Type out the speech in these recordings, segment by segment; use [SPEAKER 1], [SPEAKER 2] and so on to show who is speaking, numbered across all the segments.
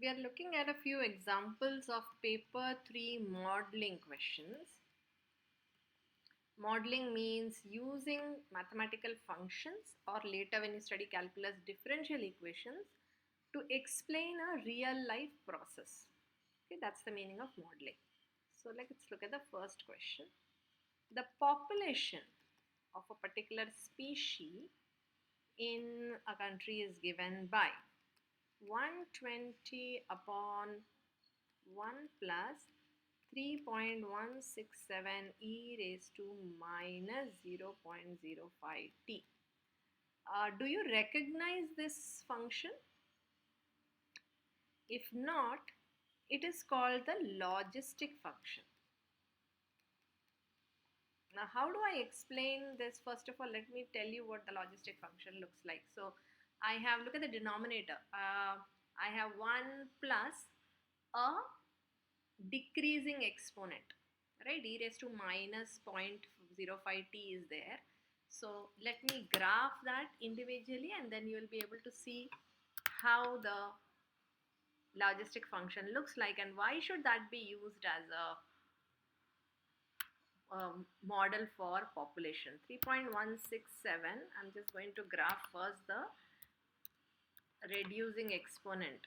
[SPEAKER 1] We are looking at a few examples of paper 3 modeling questions. Modeling means using mathematical functions, or later when you study calculus, differential equations to explain a real life process. Okay, that's the meaning of modeling. So let's look at the first question. The population of a particular species in a country is given by 120 upon 1 plus 3.167 e raised to minus 0.05 t. Do you recognize this function? If not, it is called the logistic function. Now, how do I explain this? First of all, let me tell you what the logistic function looks like. So, I have, look at the denominator. I have 1 plus a decreasing exponent, right? E raised to minus 0.05 t is there. So, let me graph that individually and then you will be able to see how the logistic function looks like and why should that be used as a model for population. 3.167, I'm just going to graph first the reducing exponent.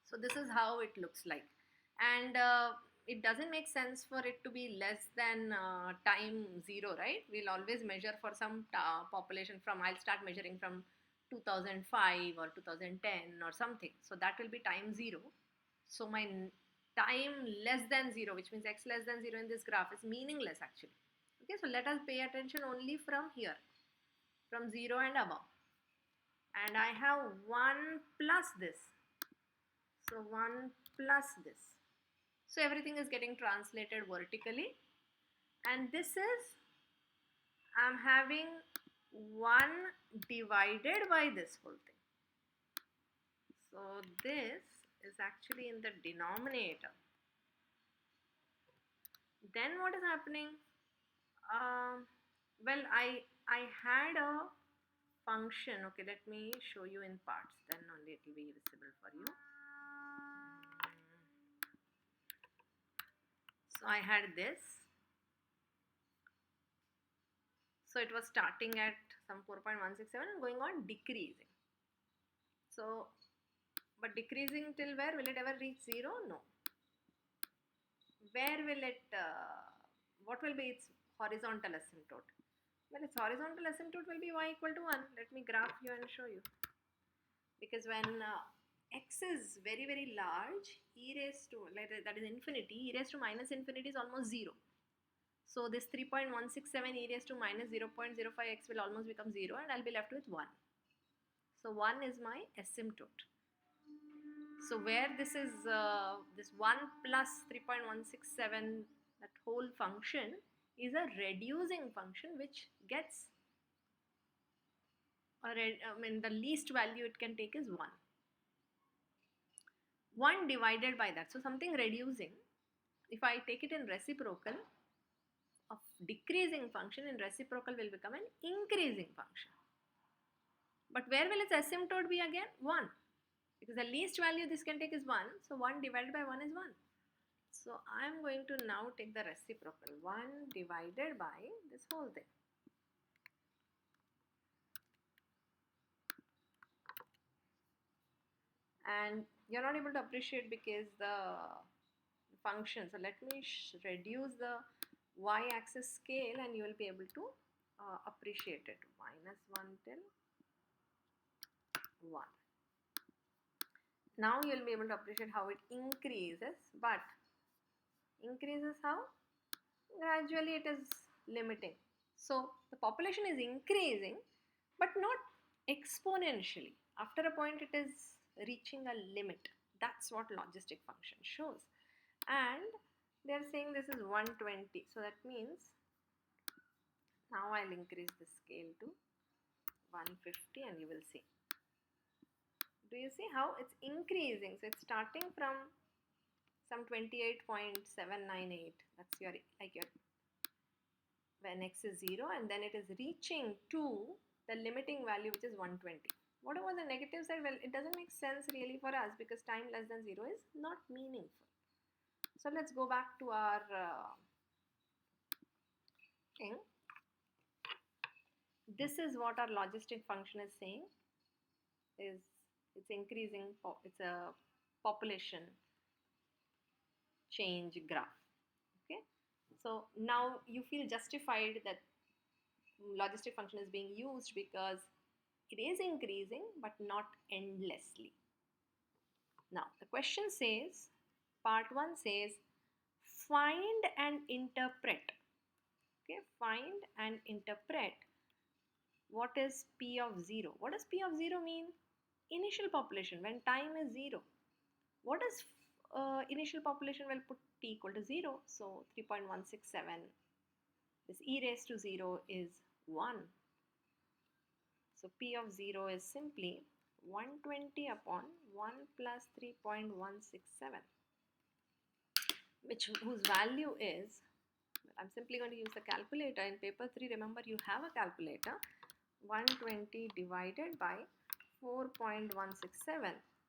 [SPEAKER 1] So this is how it looks like, and it doesn't make sense for it to be less than time 0, right? We'll always measure for some population from, I'll start measuring from 2005 or 2010 or something, so that will be time 0. So my time less than 0, which means x less than 0 in this graph, is meaningless actually. Okay, so let us pay attention only from here, from 0 and above, and I have 1 plus this. So 1 plus this. So everything is getting translated vertically, and this is, I'm having 1 divided by this whole thing. So this is actually in the denominator. Then what is happening? Well, I had a function. Okay, let me show you in parts, then only it will be visible for you. So I had this. So it was starting at some 4.167 and going on decreasing. So, but decreasing till where? Will it ever reach 0? No. Where will it, what will be its horizontal asymptote? Well, its horizontal asymptote will be y equal to 1. Let me graph you and show you. Because when x is very, very large, e raised to, that is infinity, e raised to minus infinity is almost 0. So this 3.167 e raised to minus 0.05x will almost become 0 and I'll be left with 1. So 1 is my asymptote. So where this is, this 1 plus 3.167, that whole function is a reducing function which gets, the least value it can take is 1. 1 divided by that. So something reducing, if I take it in reciprocal, of decreasing function in reciprocal will become an increasing function. But where will its asymptote be again? 1. Because the least value this can take is 1. So 1 divided by 1 is 1. So I am going to now take the reciprocal. 1 divided by this whole thing. And you're not able to appreciate because the function. So let me reduce the y-axis scale and you will be able to appreciate it. Minus 1 till 1. Now you will be able to appreciate how it increases, but increases how? Gradually it is limiting. So the population is increasing but not exponentially. After a point it is reaching a limit. That's what logistic function shows. And they are saying this is 120. So that means now I'll increase the scale to 150 and you will see. Do you see how it's increasing? So it's starting from some 28.798. That's your, like your, when x is 0, and then it is reaching to the limiting value which is 120. What about the negative side? Well, it doesn't make sense really for us because time less than 0 is not meaningful. So let's go back to our thing. This is what our logistic function is saying, is it's increasing, it's a population change graph. Okay, so now you feel justified that logistic function is being used because it is increasing but not endlessly. Now the question says, part 1 says, find and interpret. Okay, find and interpret what is P of 0. What does P of 0 mean? Initial population when time is 0. What is initial population? Well, put t equal to 0. So 3.167, this e raised to 0 is 1. So P of 0 is simply 120 upon 1 plus 3.167, whose value is, I'm simply going to use the calculator. In paper 3, remember you have a calculator. 120 divided by 4.167.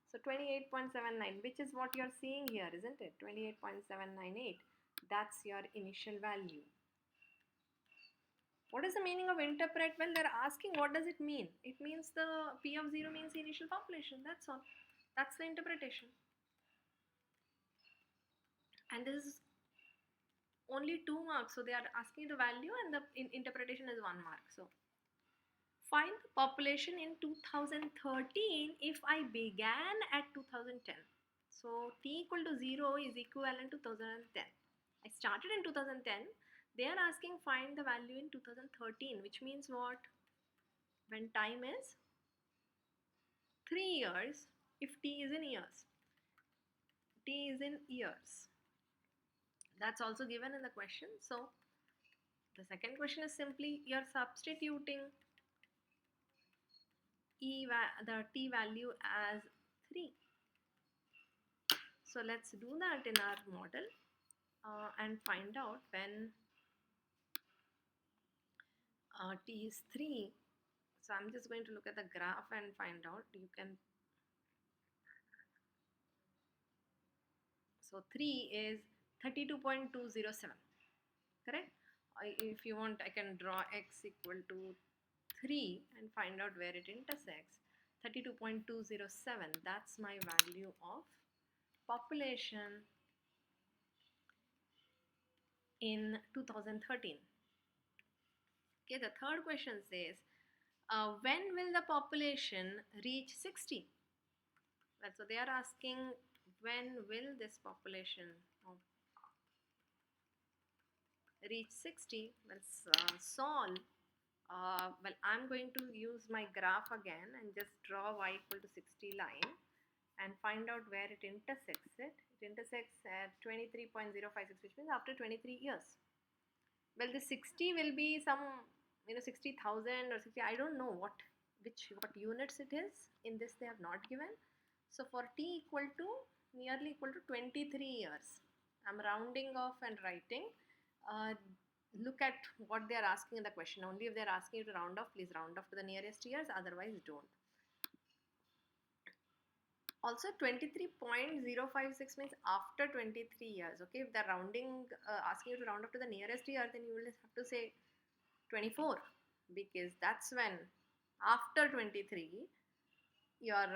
[SPEAKER 1] So 28.79, which is what you're seeing here, isn't it? 28.798. That's your initial value. What is the meaning of interpret? Well, they're asking what does it mean? It means the P of 0 means the initial population. That's all. That's the interpretation. And this is only 2 marks. So they are asking the value and the interpretation is 1 mark. So find the population in 2013 if I began at 2010. So t equal to 0 is equivalent to 2010. I started in 2010. They are asking find the value in 2013, which means what? When time is 3 years, if t is in years. T is in years. That's also given in the question. So the second question is simply you're substituting the t value as 3. So let's do that in our model and find out when t is 3. So I'm just going to look at the graph and find out. You can, so 3 is 32.207, correct? If you want, I can draw x equal to 3 and find out where it intersects. 32.207, that's my value of population in 2013. Okay, the third question says, when will the population reach 60? Well, so they are asking when will this population reach 60? Let's solve. Well, I'm going to use my graph again and just draw y equal to 60 line and find out where it intersects it. It intersects at 23.056, which means after 23 years. Well, the 60 will be some, 60,000 or 60, I don't know what units it is. In this they have not given. So for t equal to nearly equal to 23 years, I'm rounding off and writing. Look at what they are asking in the question. Only if they are asking you to round off, please round off to the nearest years, otherwise don't. Also 23.056 means after 23 years. Okay, if they're rounding, asking you to round up to the nearest year, then you will have to say 24, because that's when after 23 you're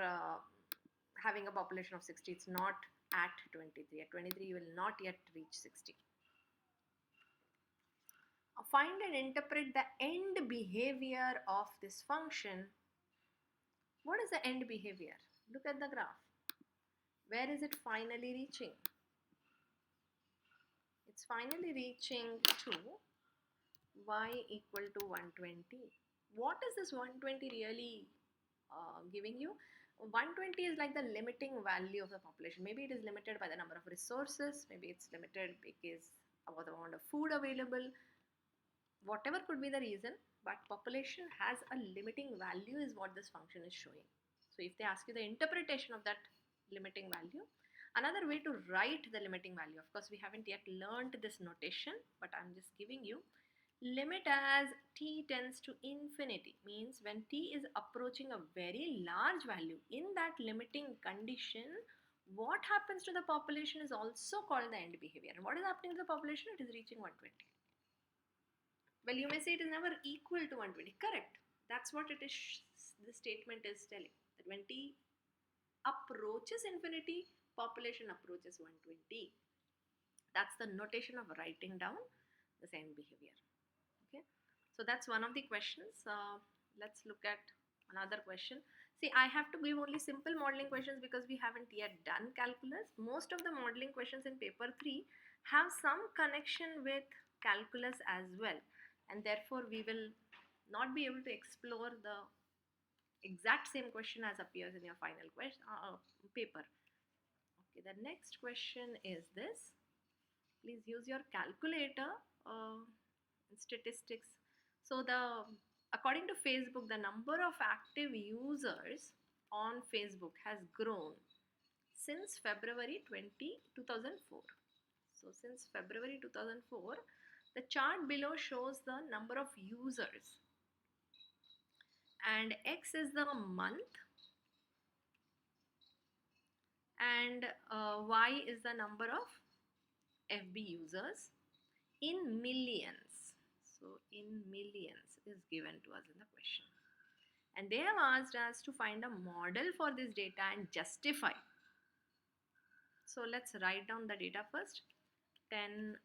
[SPEAKER 1] having a population of 60. It's not at 23. At 23 you will not yet reach 60. Find and interpret the end behavior of this function. What is the end behavior? Look at the graph. Where is it finally reaching? It's finally reaching to y equal to 120. What is this 120 really giving you? 120 is like the limiting value of the population. Maybe it is limited by the number of resources. Maybe it's limited because of the amount of food available. Whatever could be the reason, but population has a limiting value is what this function is showing. So if they ask you the interpretation of that limiting value, another way to write the limiting value, of course we haven't yet learned this notation, but I'm just giving you. limit as t tends to infinity means when t is approaching a very large value, in that limiting condition, what happens to the population is also called the end behavior. And what is happening to the population? It is reaching 120. Well, you may say it is never equal to 120. Correct. That's what it is. The statement is telling that when t approaches infinity, population approaches 120. That's the notation of writing down the same behavior. Okay, so that's one of the questions. Let's look at another question. See, I have to give only simple modeling questions because we haven't yet done calculus. Most of the modeling questions in paper 3 have some connection with calculus as well, and therefore we will not be able to explore the exact same question as appears in your final question paper. Okay, the next question is this. Please use your calculator statistics. So according to Facebook, the number of active users on Facebook has grown since February 2004. So since February 2004, the chart below shows the number of users, and X is the month, and Y is the number of FB users in millions. So in millions is given to us in the question. And they have asked us to find a model for this data and justify. So let's write down the data first. 10.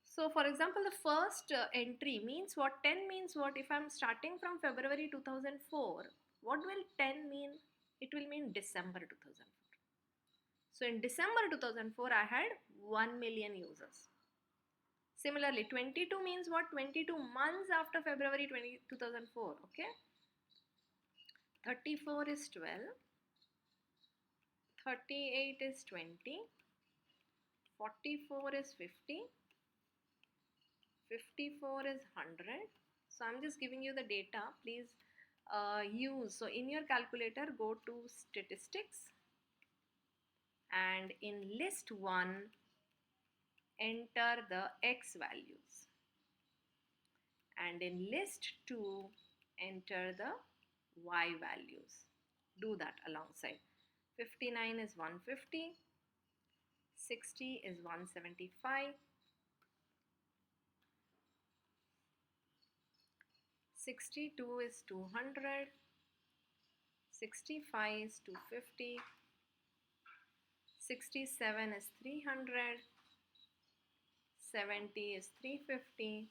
[SPEAKER 1] So for example, the first entry means what? 10 means what? If I'm starting from February 2004, what will 10 mean? It will mean December 2004. So in December 2004, I had 1 million users. Similarly, 22 means what? 22 months after February 2004. Okay. 34 is 12. 38 is 20. 44 is 50. 54 is 100. So I'm just giving you the data. Please use. So in your calculator, go to statistics, and in list 1, enter the X values, and in list 2, enter the Y values. Do that alongside. 59 is 150. 60 is 175. 62 is 200. 65 is 250. 67 is 300. 70 is 350.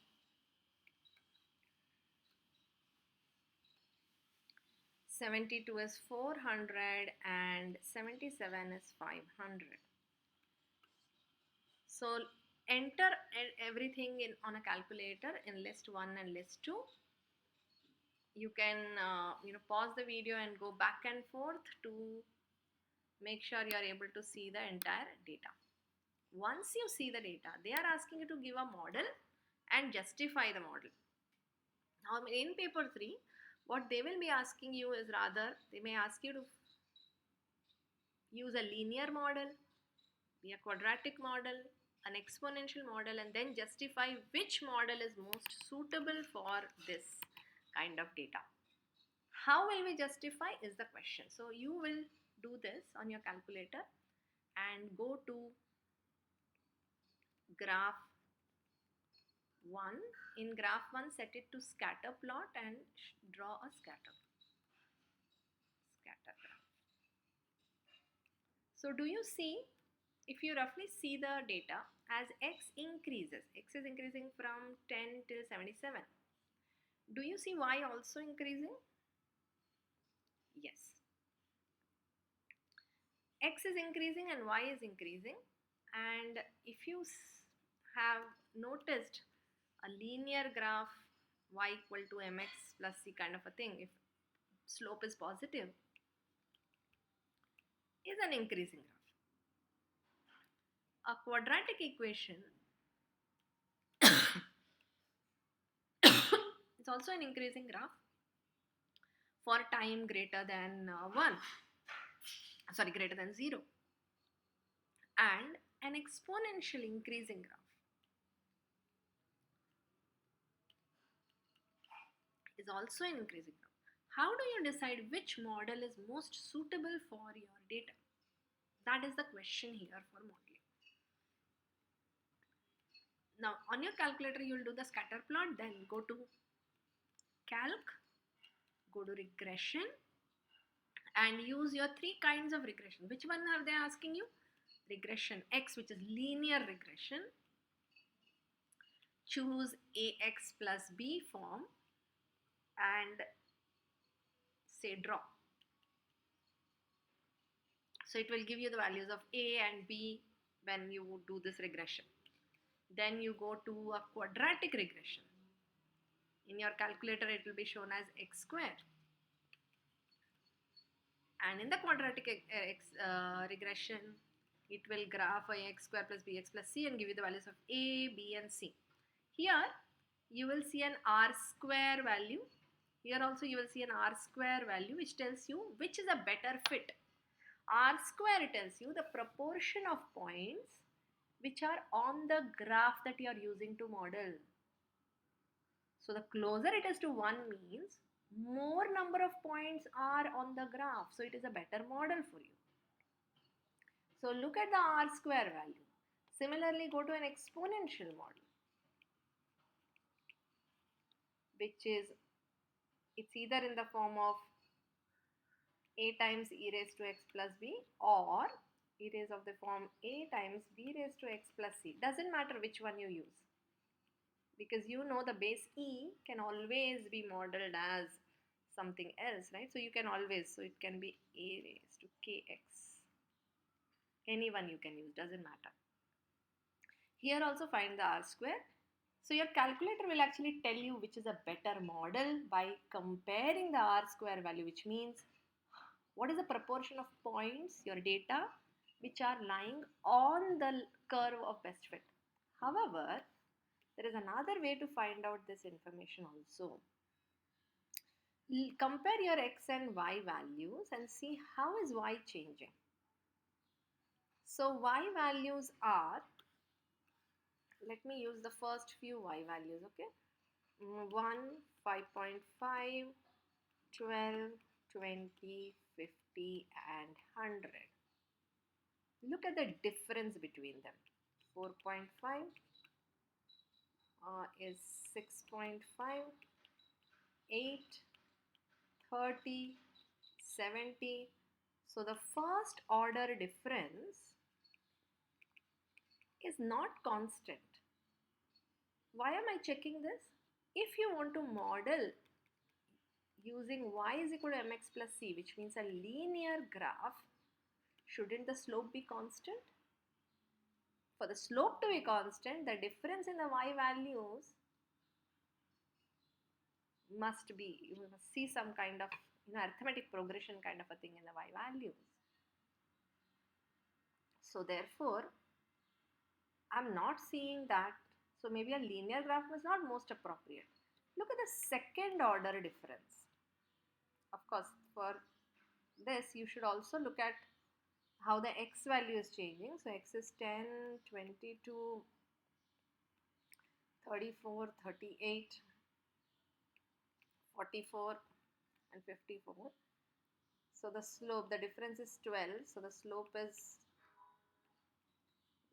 [SPEAKER 1] 72 is 400, and 77 is 500. So enter everything on a calculator in list 1 and list 2. You can pause the video and go back and forth to make sure you are able to see the entire data. Once you see the data, they are asking you to give a model and justify the model. Now in paper 3, what they will be asking you is, rather they may ask you to use a linear model, be a quadratic model, an exponential model, and then justify which model is most suitable for this kind of data. How will we justify is the question. So you will do this on your calculator and go to graph 1. In graph 1, set it to scatter plot and draw a scatter graph. So do you see, if you roughly see the data, as X increases, X is increasing from 10 till 77. Do you see Y also increasing? Yes. X is increasing and Y is increasing. And if you have noticed a linear graph, Y equal to mx plus c kind of a thing, if slope is positive, is an increasing graph. A quadratic equation is also an increasing graph for time greater than 1. sorry, greater than 0, and an exponential increasing graph is also an increasing graph. How do you decide which model is most suitable for your data? That is the question here for modeling. Now on your calculator you will do the scatter plot, then go to calc, go to regression, and use your three kinds of regression. Which one are they asking you? Regression X, which is linear regression. Choose AX plus B form and say draw. So it will give you the values of A and B when you do this regression. Then you go to a quadratic regression. In your calculator it will be shown as x square. And in the quadratic regression, it will graph a x square plus bx plus c and give you the values of a, b and c. Here you will see an r square value. Here also you will see an r square value, which tells you which is a better fit. R square tells you the proportion of points which are on the graph that you are using to model. So the closer it is to 1 means more number of points are on the graph, so it is a better model for you. So look at the r square value. Similarly, go to an exponential model, which is, it's either in the form of a times e raised to x plus b, or it is of the form a times b raised to x plus c. Doesn't matter which one you use, because you know the base e can always be modeled as something else, right? So you can always, so it can be a raised to kx. Any one you can use, doesn't matter. Here also find the r square. So your calculator will actually tell you which is a better model by comparing the r square value, which means what is the proportion of points, your data, which are lying on the curve of best fit. However, there is another way to find out this information also. Compare your x and y values and see how is y changing. So y values are, let me use the first few y values, okay? 1, 5.5, 12, 20, 50 and 100. Look at the difference between them. 4.5 is 6.5, 8, 30, 70. So the first order difference is not constant. Why am I checking this? If you want to model using y is equal to mx plus c, which means a linear graph, shouldn't the slope be constant? For the slope to be constant, the difference in the y values must be, you must see some kind of arithmetic progression kind of a thing in the y values. So therefore, I'm not seeing that. So maybe a linear graph was not most appropriate. Look at the second order difference. Of course, for this you should also look at how the x value is changing. So x is 10, 22, 34, 38, 44 and 54. So the slope, the difference is 12. So the slope is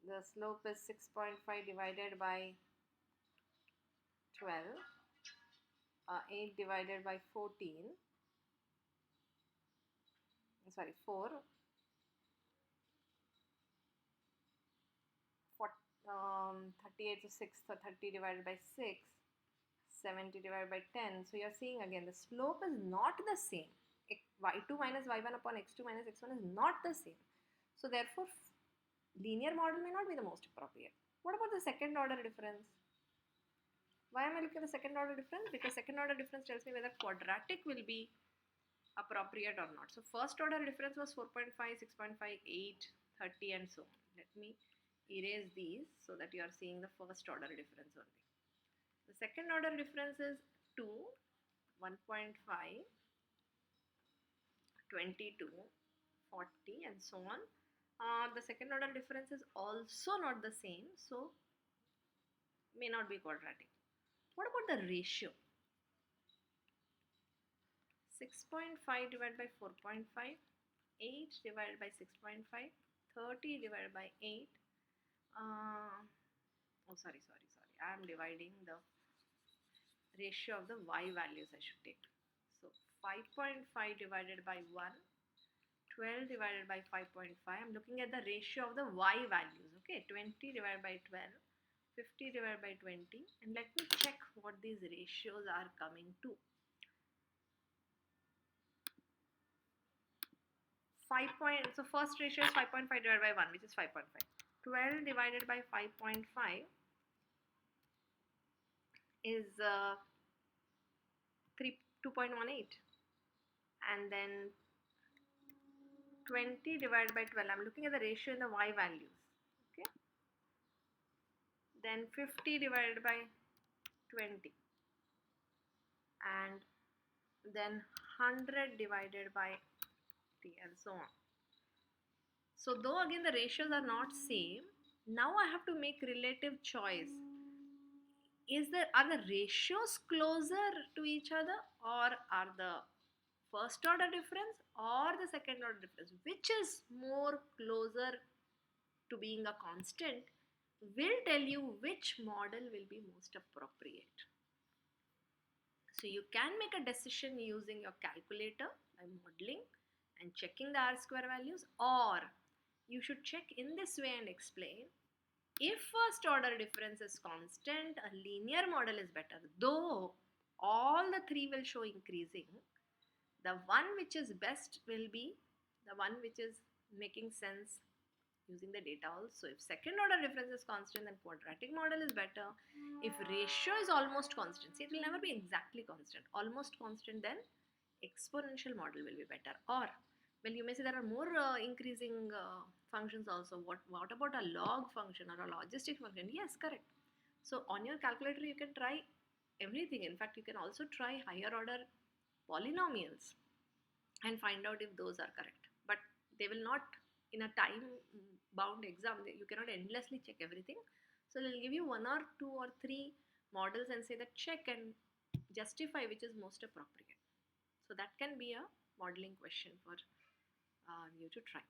[SPEAKER 1] 6.5 divided by 12, 8 divided by 14, sorry 4, 38 to 6, so 30 divided by 6, 70 divided by 10. So you're seeing again the slope is not the same. y2 minus y1 upon x2 minus x1 is not the same. So therefore linear model may not be the most appropriate. What about the second order difference? Why am I looking at the second order difference? Because second order difference tells me whether quadratic will be appropriate or not. So first order difference was 4.5, 6.5, 8, 30 and so on. Let me erase these so that you are seeing the first order difference only. The second order difference is 2, 1.5, 22, 40 and so on. The second order difference is also not the same, so may not be quadratic. What about the ratio? 6.5 divided by 4.5, 8 divided by 6.5, 30 divided by 8. Oh, sorry. I am dividing the ratio of the y values I should take. So 5.5 divided by 1, 12 divided by 5.5. I'm looking at the ratio of the y values. Okay, 20 divided by 12, 50 divided by 20. And let me check what these ratios are coming to. 5 point, so first ratio is 5.5 divided by 1, which is 5.5. 12 divided by 5.5 is 2.18. And then 20 divided by 12, I'm looking at the ratio in the y values. Okay. Then 50 divided by 20. And then 100 divided by 3 and so on. So though again the ratios are not same, now I have to make relative choice. Are the ratios closer to each other, or are the first order difference or the second order difference? Which is more closer to being a constant will tell you which model will be most appropriate. So you can make a decision using your calculator by modeling and checking the R square values, or you should check in this way and explain. If first order difference is constant, a linear model is better. Though all the three will show increasing, the one which is best will be the one which is making sense using the data also. If second order difference is constant, then quadratic model is better. If ratio is almost constant, see, it will never be exactly constant, almost constant, then exponential model will be better. Or, well, you may say there are more increasing functions also. What about a log function or a logistic function? Yes, correct. So on your calculator you can try everything. In fact, you can also try higher order polynomials and find out if those are correct. But they will not, in a time bound exam, you cannot endlessly check everything. So they'll give you one or two or three models and say that check and justify which is most appropriate. So that can be a modeling question for you to try.